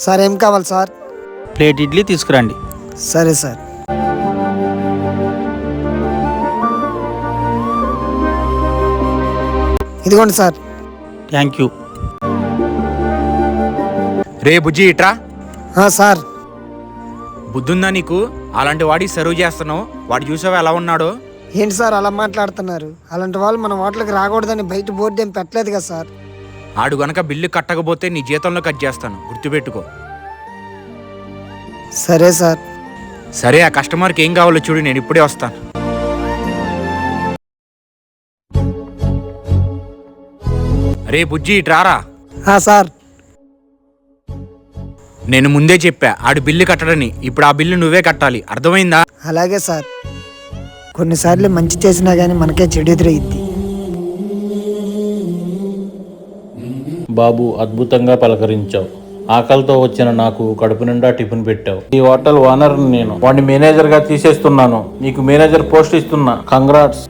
Sir ఏం కావాలి sir? Plate idli తీసుకురండి. సరే సార్. ఇదిగోండి సార్. Thank you. రే బుజ్జి ఇట్రా. సార్. బుద్ధుందా నీకు? అలాంటి వాడికి సర్వ్ చేస్తున్నావు. వాడు చూసావా ఎలా ఉన్నాడో? ఏంటి సార్ అలా మాట్లాడుతున్నారు? అలాంటి వాళ్ళు మన హోటల్కి రాకూడదని బయట బోర్డు ఏం పెట్టలేదు కదా సార్. ఆడు గనక బిల్లు కట్టకపోతే నీ జీతంలో కట్ చేస్తాను, గుర్తుపెట్టుకో. సరే సార్. సరే, ఆ కస్టమర్కి ఏం కావాలో చూడు, నేను ఇప్పుడే వస్తాను. రే బుజ్జి ఇట్రారా. సార్. నేను ముందే చెప్పా ఆడు బిల్లు కట్టడని. ఇప్పుడు ఆ బిల్లు నువ్వే కట్టాలి, అర్థమైందా? అలాగే సార్. కొన్నిసార్లు మంచి చేసినా కానీ మనకే చెడు ఎదురయ్యిద్ది. బాబు, అద్భుతంగా పలకరించావు. ఆకలితో వచ్చిన నాకు కడుపు నిండా టిఫిన్ పెట్టావు. ఈ హోటల్ ఓనర్ నేను. వాడిని మేనేజర్ గా తీసేస్తున్నాను. నీకు మేనేజర్ పోస్ట్ ఇస్తున్నా. కంగ్రాట్స్.